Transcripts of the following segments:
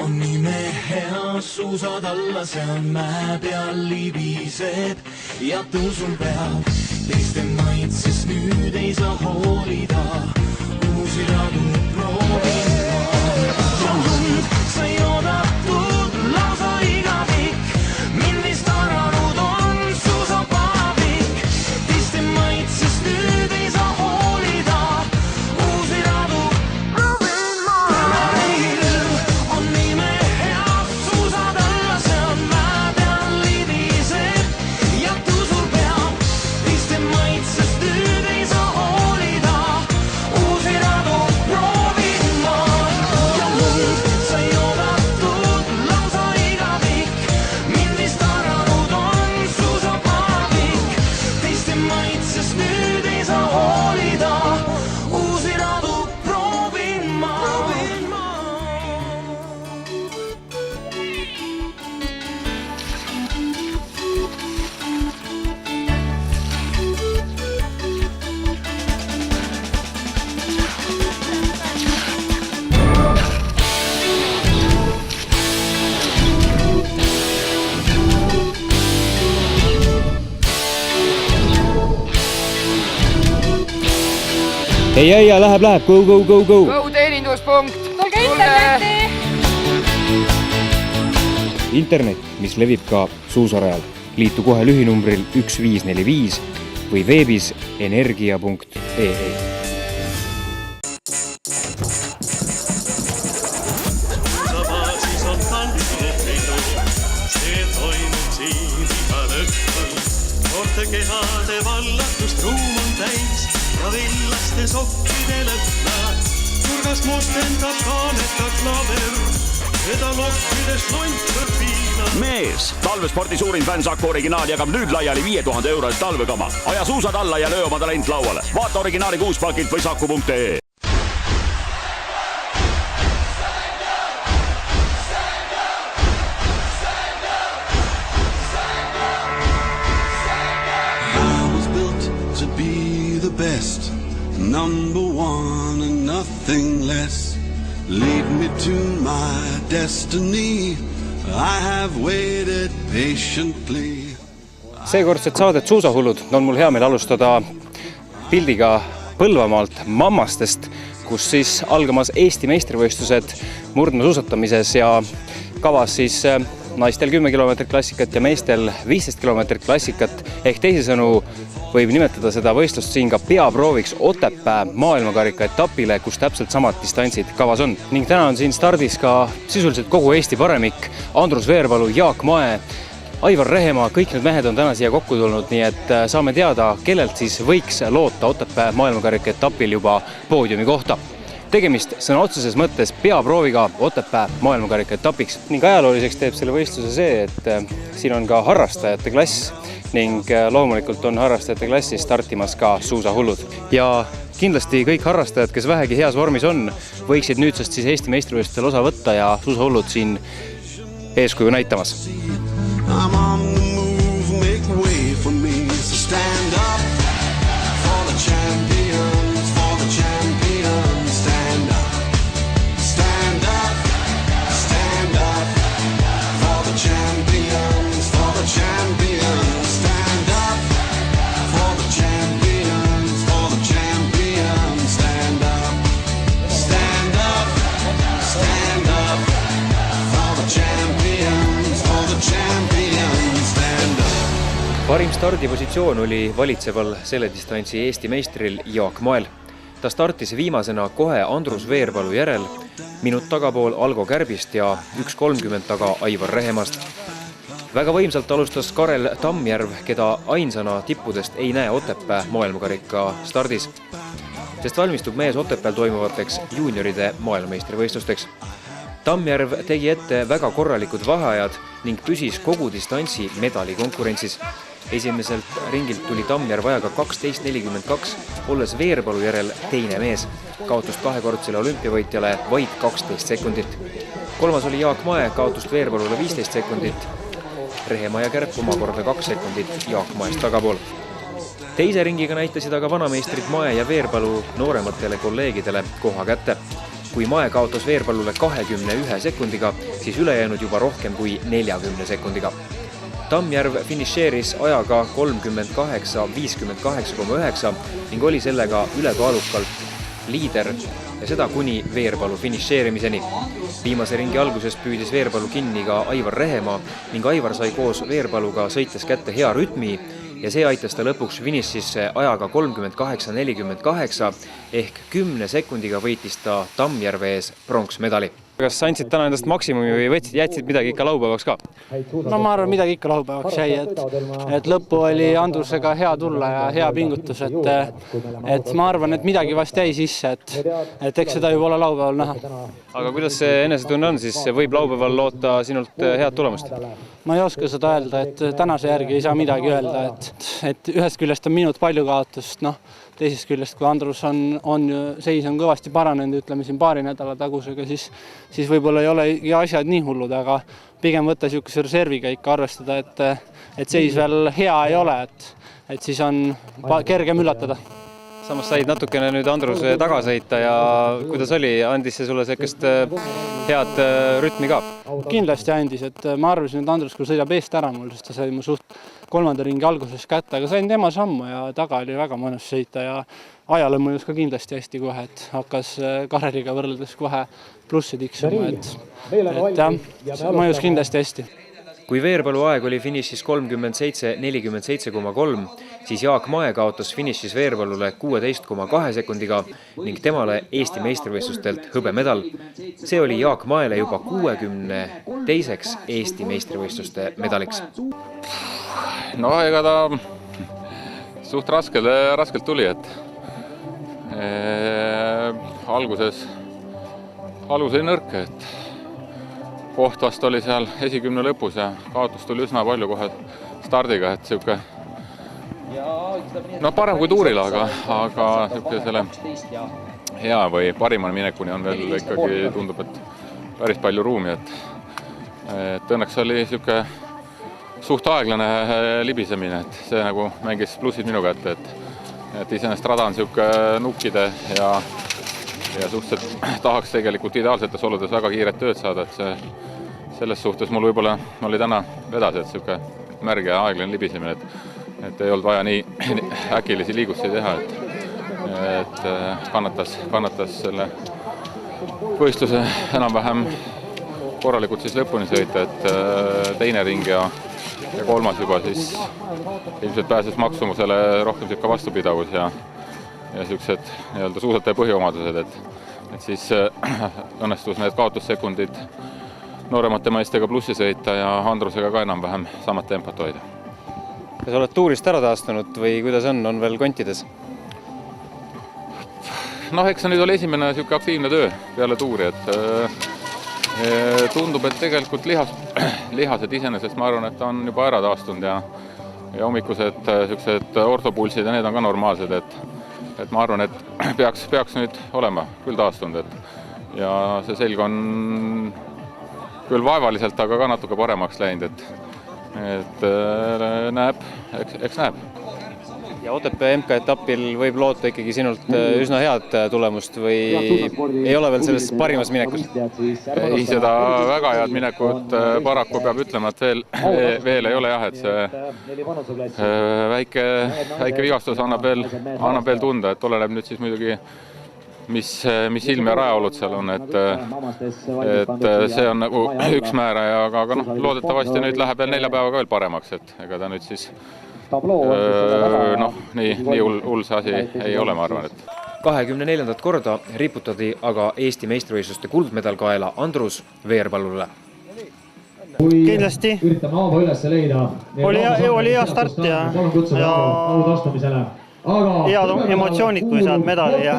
on nime hea, suusad alla, seal mäe peal libiseb ja tõusul peab. Teiste maitses nüüd ei saa hoolida, uusi radu proovin ma. Ja nüüd sai oodatud lausa igavik, mind vist aranud on suusapaavik. Teiste maitses nüüd ei saa hoolida, uusi radu proovin ma. On nime hea, suusad alla, seal mäe peal libiseb ja tõusul peab. Teiste maitses nüüd ei saa hoolida, uusi radu proovin ma. Ja nüüd sai oodatud lausa igavik, mind vist aranud on suusapaavik. Teiste maitses nüüd ei saa hoolida, uusi radu proovin ma. Ei, läheb, go. Go teeninduspunkt. Tulge internetti! Internet, mis levib ka suusarajal. Liitu kohe lühinumbril 1545 või veebis energia.ee. Suusabaasis on tantsipidu, see toimub siin igal õhtul. Noorte kehade vallatust ruum on täis ja villaste sokkide lõhna. Nurgas mustendab kaaneta klaver, seda lokkides lontsab viina. Mees, talvespordi suurim fänn Saku originaal jagab nüüd laiali 5000 € talvekama. Aja suusad alla ja löö oma talent lauale. Vaata originaali kuuspakilt või saku.ee. Best, number one and nothing less. Lead me to my destiny. I have waited patiently. Seekordset saadet Suusahullud on mul hea meel alustada pildiga Põlvamaalt Mammastest, kus siis algamas Eesti meistrivõistlused murdmaasuusatamises ja kavas siis naistel 10 kilomeetrit klassikat ja meestel 15 kilomeetrit klassikat. Ehk teisisõnu võib nimetada seda võistlust siin ka peaprooviks Otepää maailmakarika etapile, kus täpselt samad distantsid kavas on. Ning täna on siin stardis ka sisuliselt kogu Eesti paremik, Andrus Veerpalu, Jaak Mae, Aivar Rehemaa, kõik need mehed on täna siia kokku tulnud, nii et saame teada, kellelt siis võiks loota Otepää maailmakarika etapil juba poodiumi kohta. Tegemist sõna otseses mõttes peaprooviga Otepää maailmakarika etapiks. Ning ajalooliseks teeb selle võistluse see, et siin on ka harrastajate klass ning loomulikult on harrastajate klassis startimas ka suusahullud. Ja kindlasti kõik harrastajad, kes vähegi heas vormis on, võiksid nüüdsest siis Eesti meistrivõistlustel osa võtta ja suusahullud siin eeskuju näitamas. I'm on the move, make way for me. So stand up for the champions, for the champions. Stand up, stand up, stand up for the champions, for the champions. Stand up for the champions, for the champions. Stand up, stand up, stand up for the champions, for the champions. Parim stardipositsioon oli valitseval selle distantsi Eesti meistril Jaak Mael. Ta startis viimasena kohe Andrus Veerpalu järel, minut tagapool Algo Kärbist ja 1.30 taga Aivar Rehemast. Väga võimsalt alustas Karel Tammjärv, keda ainsana tippudest ei näe Otepää maailmakarika stardis, sest valmistub mees Otepääl toimuvateks juunioride maailmameistrivõistlusteks. Tammjärv tegi ette väga korralikud vaheajad ning püsis kogu distantsi medalikonkurentsis. Esimeselt ringilt tuli Tammjärv ajaga 12.42, olles Veerpalu järel teine mees. Kaotust kahekordsele olümpiavõitjale vaid 12 sekundit. Kolmas oli Jaak Mae, kaotust Veerpalule 15 sekundit. Rehemaa ja Kärp omakorda 2 sekundit Jaak Maest tagapool. Teise ringiga näitasid aga vanameistrid Mae ja Veerpalu noorematele kolleegidele koha kätte. Kui Mae kaotas Veerpallule 21 sekundiga, siis ülejäänud juba rohkem kui 40 sekundiga. Tammjärv finišeeris ajaga 38.58,9 ning oli sellega ülekaalukalt liider ja seda kuni Veerpalu finišeerimiseni. Viimase ringi alguses püüdis Veerpalu kinni ka Aivar Rehemaa ning Aivar sai koos Veerpaluga sõites kätte hea rütmi ja see aitas ta lõpuks finišisse ajaga 38.48 ehk 10 sekundiga võitis ta Tammjärve ees pronksmedali. Kas andsid täna endast maksimumi või jätsid midagi ikka laupäevaks ka? No ma arvan, midagi ikka laupäevaks jäi, et lõppu oli Andrusega hea tulla ja hea pingutus, et ma arvan, et midagi vast jäi sisse, et eks seda juba ole laupäeval näha. Aga kuidas see enesetunne on, siis võib laupäeval loota sinult head tulemust? Ma ei oska seda öelda, et tänase järgi ei saa midagi öelda, et ühest küljest on minut palju kaotust, teisest küljest, kui Andrus seis on kõvasti paranenud, ütleme siin paari nädala tagusega, siis võib-olla ei ole asjad nii hullud, aga pigem võtta niisuguse reserviga ikka arvestada, et seis veel hea ei ole, et siis on kergem üllatada. Samas said natukene nüüd Andruse taga sõita ja kuidas oli, andis see sulle sellist head rütmi ka? Kindlasti andis, et ma arvasin, et Andrus kui sõidab eest ära mul, sest ta sai mu suht 3. ringi alguses kätte, aga sain tema sammu ja taga oli väga mõnus sõita ja ajale mõjus ka kindlasti hästi kohe, et hakkas Kareliga võrreldes kohe plussi tiksuma, et mõjus kindlasti hästi. Kui Veerpalu aeg oli finišis 37.47,3, siis Jaak Mae kaotas finišis Veerpalule 16,2 sekundiga ning temale Eesti meistrivõistlustelt hõbemedal. See oli Jaak Maele juba 62. Eesti meistrivõistluste medaliks. No ega ta suht raskelt tuli, et alguses oli nõrk, et koht vast oli seal esikümne lõpus ja kaotus tuli üsna palju kohe stardiga, et siuke parem kui tuuril, aga siuke selle hea või parimani minekuni on veel ikkagi tundub, et päris palju ruumi, et õnneks oli siuke suht aeglane libisemine, et see nagu mängis plussid minu kätte, et iseenesest rada on siuke nukkide ja suhteliselt tahaks tegelikult ideaalsetes oludes väga kiiret tööd saada, et selles suhtes mul võib-olla oli täna vedasi, et siuke märg ja aeglane libisemine, et ei olnud vaja nii äkilisi liigutusi teha, et kannatas selle võistluse enam-vähem korralikult siis lõpuni sõita, et teine ring ja kolmas juba siis ilmselt pääses maksumusele rohkem siuke vastupidavus ja siuksed nii-öelda suusataja põhiomadused, et siis õnnestus need kaotussekundid nooremate meistega plussi sõita ja Andrusega ka enam-vähem samad tempot hoida. Kas oled tuurist ära taastunud või kuidas on veel kontides? Eks see nüüd oli esimene siuke aktiivne töö peale tuuri, et tundub, et tegelikult lihased iseenesest ma arvan, et on juba ära taastunud ja hommikused siuksed ortopulsid ja need on ka normaalsed, et ma arvan, et peaks nüüd olema küll taastunud, ja see selg on küll vaevaliselt, aga ka natuke paremaks läinud, et eks näeb. Ja Otepää MK-etapil võib loota ikkagi sinult üsna head tulemust või ei ole veel selles parimas minekus? Ei, seda väga head minekut paraku peab ütlema, et veel ei ole jah, et see väike vigastus annab veel tunda, et oleneb nüüd siis muidugi mis ilm ja rajaolud seal on, et see on nagu üks määraja, aga loodetavasti nüüd läheb veel 4 päevaga veel paremaks, et ega ta nüüd siis nii hull see asi ei ole, ma arvan, et 24. korda riputati aga Eesti meistrivõistluste kuldmedal kaela Andrus Veerpallule. Kindlasti oli hea start ja head emotsioonid, kui saad medali ja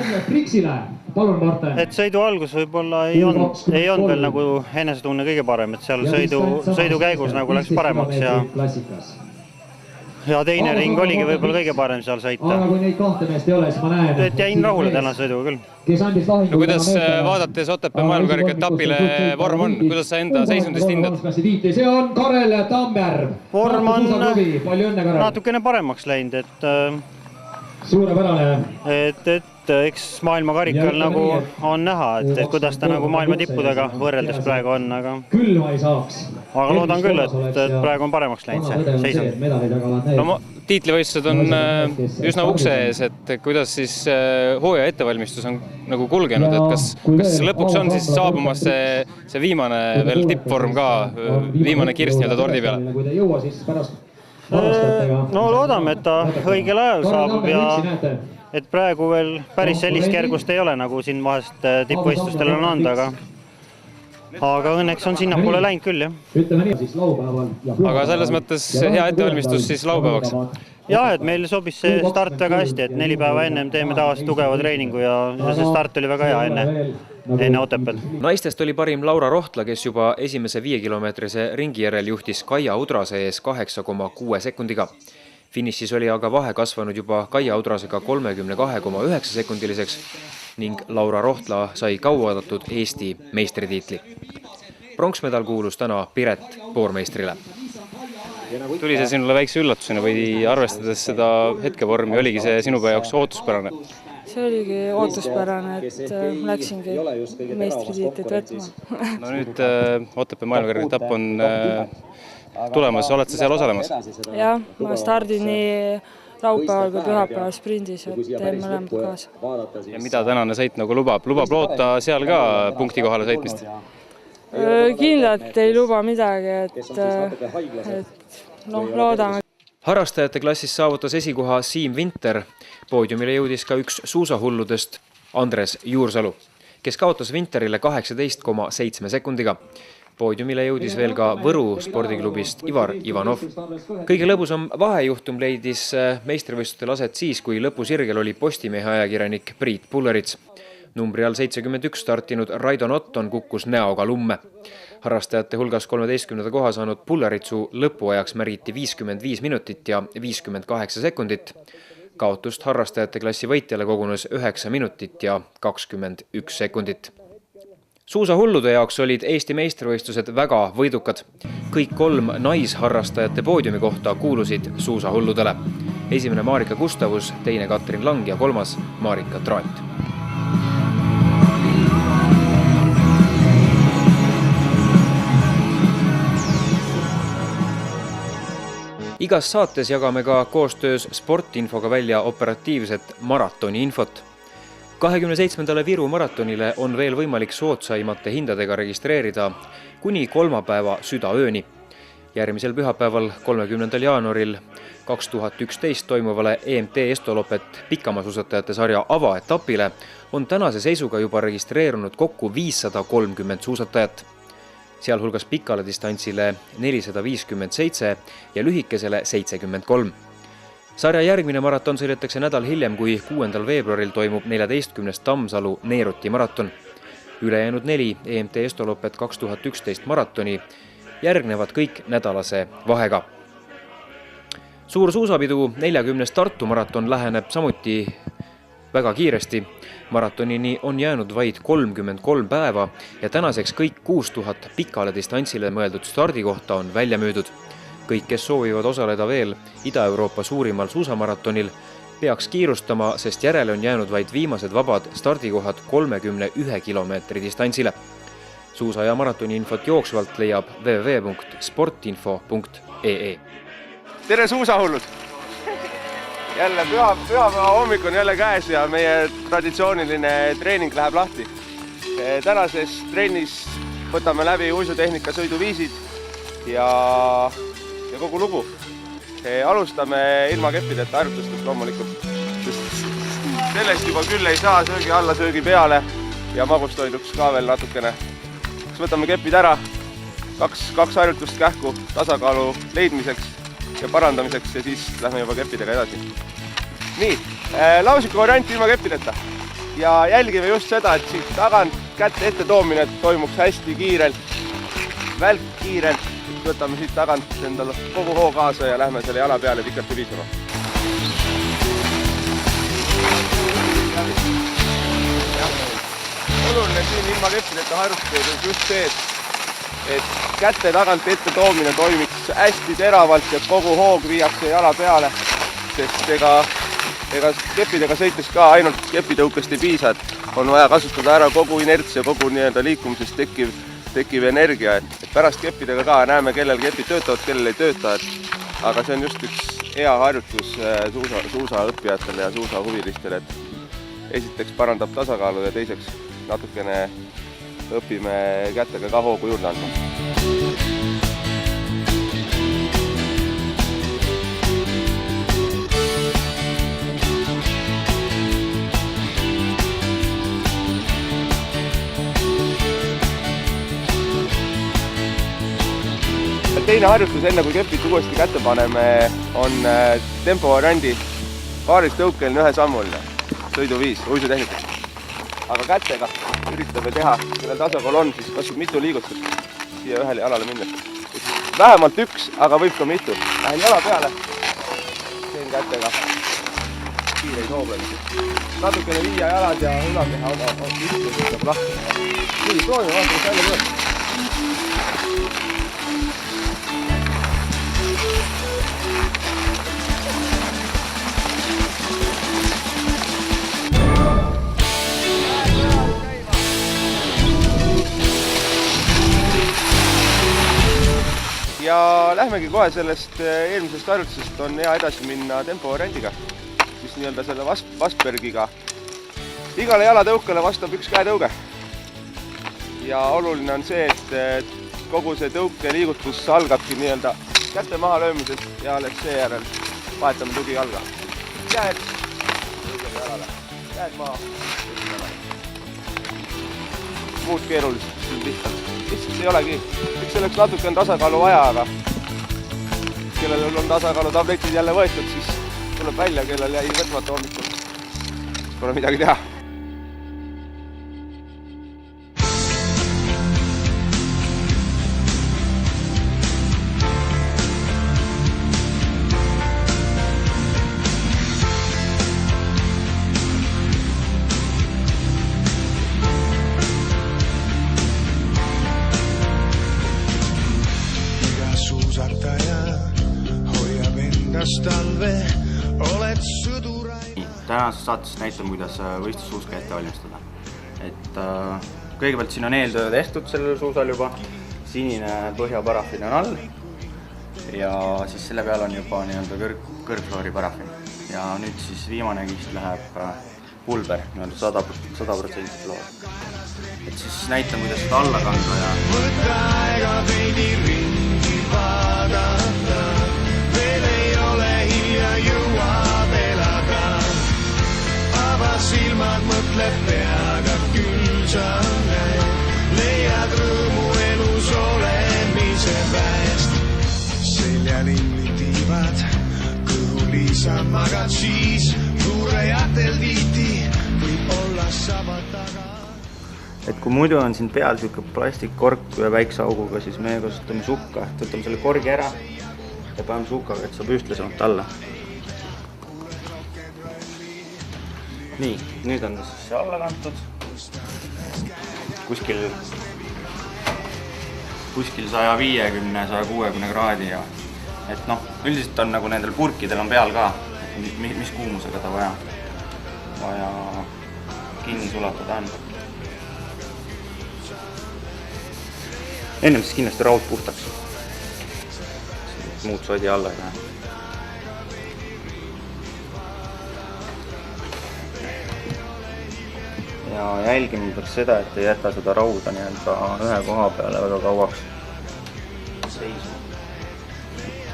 et sõidu algus võib-olla ei olnud veel nagu enesetunne kõige parem, et seal sõidu käigus nagu läks paremaks ja teine ring oligi võib-olla kõige parem seal sõita. Et jäin rahule täna sõiduga küll. No kuidas vaadates Otepää maailmakarika etapile vorm on? Kuidas sa enda seisundist hindad? See on Karel Tammjärv. Vorm on natukene paremaks läinud, et suurepärane. Et et eks maailmakarikal nagu on näha, et kuidas ta nagu maailma tippudega võrreldes praegu on, aga loodan küll, et praegu on paremaks läinud see seisund. No tiitlivõistlused on üsna ukse ees, et kuidas siis hooaja ettevalmistus on nagu kulgenud, et kas lõpuks on siis saabumas see viimane veel tippvorm ka, viimane kirst nii-öelda tordi peale? No loodame, et ta õigel ajal saabub ja et praegu veel päris sellist kergust ei ole, nagu siin vahest tippvõistlustel on anda, aga õnneks on sinnapoole läinud küll, jah. Aga selles mõttes hea ettevalmistus siis laupäevaks? Jah, et meil sobis see start väga hästi, et 4 päeva ennem teeme tavaliselt tugeva treeningu ja see start oli väga hea enne Otepääl. Naistest oli parim Laura Rohtla, kes juba esimese 5-kilomeetrise ringi järel juhtis Kaia Udrase ees 8,6 sekundiga. Finišis oli aga vahe kasvanud juba Kaia Udrasega 32,9 sekundiliseks ning Laura Rohtla sai kauaoodatud Eesti meistritiitli. Pronksmedal kuulus täna Piret Poormeistrile. Tuli see sinule väikse üllatusena või arvestades seda hetkevormi, oligi see sinu jaoks ootuspärane? See oligi ootuspärane, et läksingi meistritiitlit võtma. No nüüd Otepää maailmakarika etapp on tulemas, oled sa seal osalemas? Jah, ma stardin nii laupäeval kui pühapäeval sprindis, et teen mõlemad kaasa. Ja mida tänane sõit nagu lubab? Lubab loota seal ka punkti kohale sõitmist? Kindlalt ei luba midagi, et loodame. Harrastajate klassis saavutas esikoha Siim Vinter. Poodiumile jõudis ka üks suusahulludest Andres Juursalu, kes kaotas Vinterile 18,7 sekundiga. Poodiumile jõudis veel ka Võru spordiklubist Ivar Ivanov. Kõige lõbusam vahejuhtum leidis meistrivõistlustel aset siis, kui lõpusirgel oli Postimehe ajakirjanik Priit Pullerits. Numbri all 71 startinud Raido Notton kukkus näoga lumme. Harrastajate hulgas 13. koha saanud Pulleritsu lõpuajaks märgiti 55 minutit ja 58 sekundit. Kaotust harrastajate klassi võitjale kogunes 9 minutit ja 21 sekundit. Suusahullude jaoks olid Eesti meistrivõistlused väga võidukad. Kõik 3 naisharrastajate poodiumi kohta kuulusid suusahulludele. Esimene Marika Gustavus, teine Katrin Lang ja 3. Marika Traat. Igas saates jagame ka koostöös Sportinfoga välja operatiivset maratoni infot. 27. Viru maratonile on veel võimalik soodsaimate hindadega registreerida kuni kolmapäeva südaööni. Järgmisel pühapäeval 30. jaanuaril 2011 toimuvale EMT Estolopet pikamasuusatajate sarja avaetapile on tänase seisuga juba registreerunud kokku 530 suusatajat. Sealhulgas pikale distantsile 457 ja lühikesele 73. Sarja järgmine maraton sõidetakse nädal hiljem, kui 6. veebruaril toimub 14. Tammsalu Neeruti maraton. Ülejäänud 4 EMT Estolopet 2011 maratoni järgnevad kõik nädalase vahega. Suur suusapidu 40. Tartu maraton läheneb samuti väga kiiresti. Maratonini on jäänud vaid 33 päeva ja tänaseks kõik 6000 pikale distantsile mõeldud stardikohta on välja müüdud. Kõik, kes soovivad osaleda veel Ida-Euroopa suurimal suusamaratonil, peaks kiirustama, sest järele on jäänud vaid viimased vabad stardikohad 31 kilomeetri distantsile. Suusa- ja maratoni infot jooksvalt leiab www.sportinfo.ee. Tere suusahullud! Jälle pühapäeva hommik on jälle käes ja meie traditsiooniline treening läheb lahti. Tänases trennis võtame läbi uisutehnika sõiduviisid ja kogu lugu. Alustame ilma keppideta harjutustest loomulikult. Sellest juba küll ei saa, söögi alla, söögi peale ja magustoiduks ka veel natukene. Võtame kepid ära, kaks harjutust kähku tasakaalu leidmiseks ja parandamiseks ja siis lähme juba keppidega edasi. Nii, lausiku variant ilma keppideta ja jälgime just seda, et siit tagant kätte ette toomine toimuks hästi kiirelt, välk kiirelt. Võtame siit tagant endale kogu hoo kaasa ja lähme selle jala peale pikalt ülisema. Oluline siin ilma keppideta harjutustööd just see, et kätte tagant ette toomine toimiks hästi teravalt ja kogu hoog viiakse jala peale, sest ega ega keppidega sõites ka ainult kepitõukest ei piisa, et on vaja kasutada ära kogu inerts ja kogu liikumisest tekkiv energia, et pärast keppidega ka näeme, kellel kepid töötavad, kellel ei tööta, aga see on just üks hea harjutus suusaõppijatele ja suusahuvilistele, et esiteks parandab tasakaalu ja teiseks natukene õpime kätega ka hoogu juurde andma. Teine harjutus, enne kui kepid uuesti kätte paneme, on tempovariandi paaristõukeline ühesammuline sõiduviis, uisutehnikas. Aga kätega üritame teha, kellel tasakaal on, siis kasvab mitu liigutust siia ühele jalale minna. Vähemalt üks, aga võib ka mitu. Lähen jala peale, teen kätega kiireid hooblemisi. Natukene viia jalad ja ülakeha ütleb lahti. Nii, proovime, vaatame välja tööd. Ja lähmegi kohe sellest eelmisest harjutusest on hea edasi minna tempovariandiga, siis nii-öelda selle Vastbergiga. Igale jalatõukale vastab üks käetõuge. Ja oluline on see, et kogu see tõuke liigutus algabki nii-öelda käte maha löömisest ja alles seejärel vahetame tugi jalga. Käed jalale, käed maha. Muud keerulised siin lihtsalt ei olegi. Eks selleks natuke on tasakaalu vaja, aga kellel on tasakaalu tabletid jälle võetud, siis tuleb välja, kellel jäi võtmata hommikul. Pole midagi teha. Tänases saates näitame, kuidas võistlussuuska ette valmistada. Kõigepealt siin on eeltöö tehtud sellel suusal juba, sinine põhjaparafin on all ja siis selle peal on juba kõrgfloori parafin. Ja nüüd siis viimane kiht läheb pulber, 100% floor. Et siis näitame, kuidas seda alla kanda ja... Võtta aega veidi ringi vaadata, veel ei ole hilja jõuab elada. Silmad mõtleb peaga küll sa näed, leiad rõõmu elus olemise päest. Seljal inglitiivad, kõhulisa magad siis, tuurejatel tiiti võib olla saba taga. Et kui muidu on siin peal siuke plastikkork ühe väikse auguga, siis me kasutame sukka. Võtame selle korgi ära ja paneme sukkaga, et saab ühtlasemalt alla. Nii, nüüd on ta siis alla kantud kuskil 150-160 kraadi ja et üldiselt on nagu nendel purkidel on peal ka, mis kuumusega ta vaja kinni sulatada on. Ennem siis kindlasti raud puhtaks, muud sodi alla ei lähe. Ja jälgima peaks seda, et ei jäta seda rauda ühe koha peale väga kauaks seisma.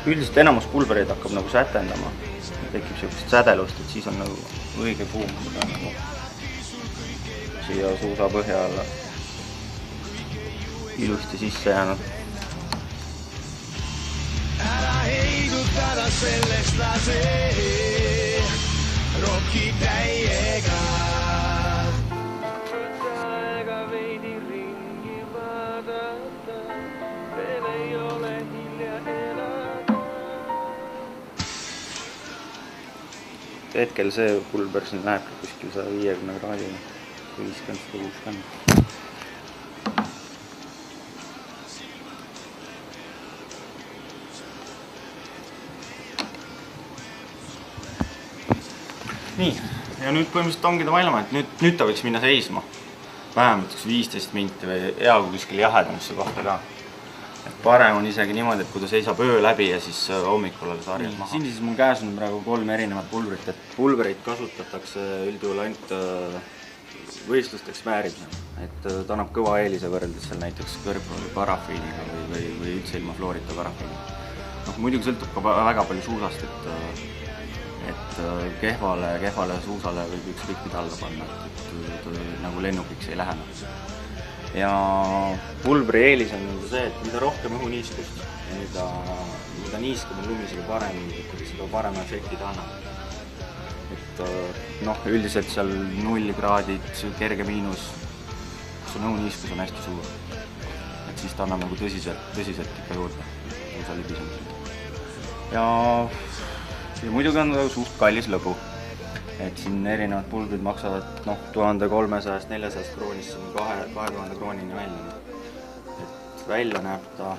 Üldiselt enamus pulbereid hakkab nagu sätendama. Tekib sellist sädelust, et siis on nagu õige kuumus nagu siia suusa põhja alla ilusti sisse jäänud. Ära heidutada sellest lase roki täiega. Hetkel see pulber siin läheb kuskil 150 kraadile, 50-160. Nii, ja nüüd põhimõtteliselt ongi ta valma, et nüüd ta võiks minna seisma. Vähemalt 15 minti või hea kui kuskil jahedamusse kohta ka. Et parem on isegi niimoodi, et kui ta seisab öö läbi ja siis hommikul alles harjad maha. Siin siis mul käes on praegu 3 erinevat pulverit, et pulverit kasutatakse üldjuhul ainult võistlusteks väärimisel. Et ta annab kõva eelise võrreldes seal näiteks kõrgpalli parafiiniga või üldse ilma fluorita parafiiniga. Muidugi sõltub ka väga palju suusast, et kehvale suusale võib ükskõik mida alla panna, et nagu lennukiks ei lähe. Ja pulbri eelis on see, et mida rohkem õhuniiskust ja mida niiskem on lumi, seda parem, seda parema efekti ta annab. Et üldiselt seal 0 kraadid, kerge miinus, kus on õhuniiskus on hästi suur. Et siis ta annab nagu tõsiselt ikka juurde, kui sa libisemisel. Ja muidugi on ta suht kallis lõbu. Et siin erinevad pulbrid maksavad 1300–400 kroonist 2000 kroonini välja. Et välja näeb ta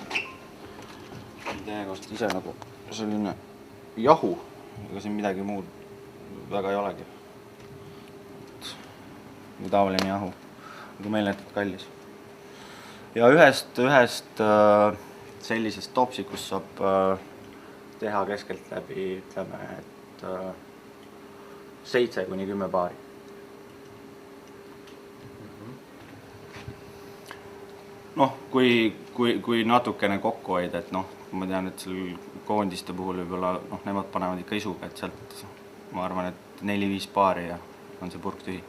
tegelikult ise nagu selline jahu, ega siin midagi muud väga ei olegi. Tavaline jahu, aga meil näitab kallis. Ja ühest sellisest topsikust saab teha keskelt läbi, ütleme, et 7–10 paari. Kui natukene kokku hoida, et ma tean, et seal koondiste puhul võib-olla nemad panevad ikka isuga, et sealt ma arvan, et 4–5 paari ja on see purk tühi.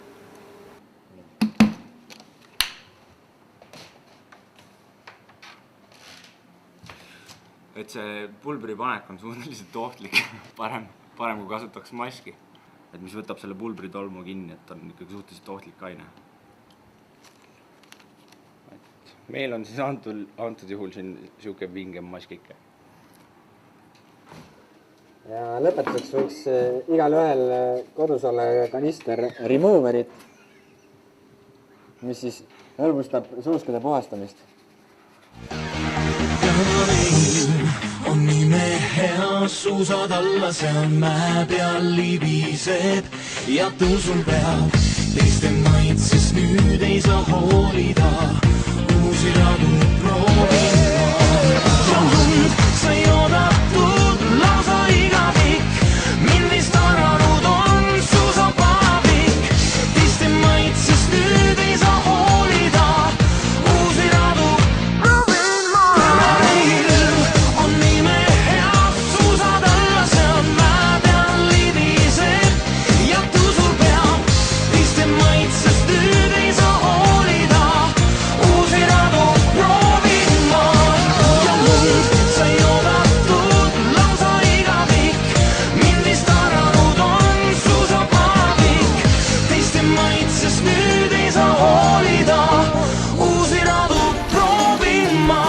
Et see pulbri panek on suhteliselt ohtlik, parem kui kasutaks maski, et mis võtab selle pulbri tolmu kinni, et on ikkagi suhteliselt ohtlik aine. Meil on siis antud juhul siin siuke vingem maskike. Ja lõpetuseks võiks igal ühel kodus olla kanister removerit, mis siis hõlbustab suuskade puhastamist. On nime hea, suusad alla, seal mäe peal libised ja tõusul peab. Teiste maitses nüüd ei saa hoolida, uusi radu proovima. Ja lund sai oodatud lausa igavik, mind vist aranud on suusapaabik. Teiste maitses nüüd ei saa hoolida, uusi radu proovima. On nime hea, suusad alla, seal mäe peal libised ja tõusul peab. Teiste maitses nüüd ei saa hoolida, uusi radu proovima. Ja lund sai oodatud lausa igavik, mind vist aranud on suusapaabik. Teiste maitses nüüd ei saa hoolida, uusi radu proovima.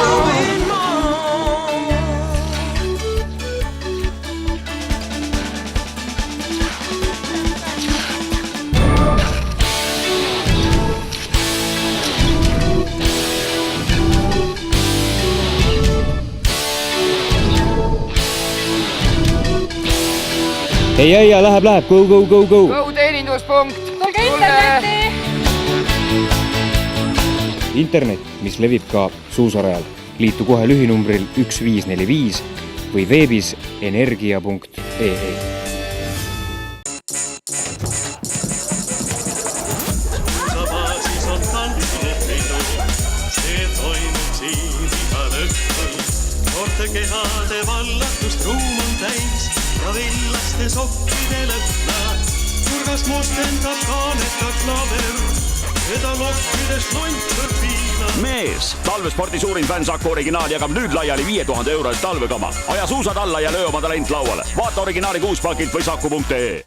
Ei, läheb, go. Go teeninduspunkt. Tulge internetti! Internet, mis levib ka suusarajal. Liitu kohe lühinumbril 1545 või veebis energia.ee. Suusabaasis on tantsipidu, see toimub siin igal õhtul. Noorte kehade vallatust ruum on täis ja villaste sokkide lõhna. Nurgas mustendab kaaneta klaver, seda lokkides lontsõr viina. Mees, talvespordi suurim fännsaku originaal jagab nüüd laiali 5000 € talvekama. Aja suusad alla ja löö oma talent lauale. Vaata originaali 6 pakilt või saku.ee.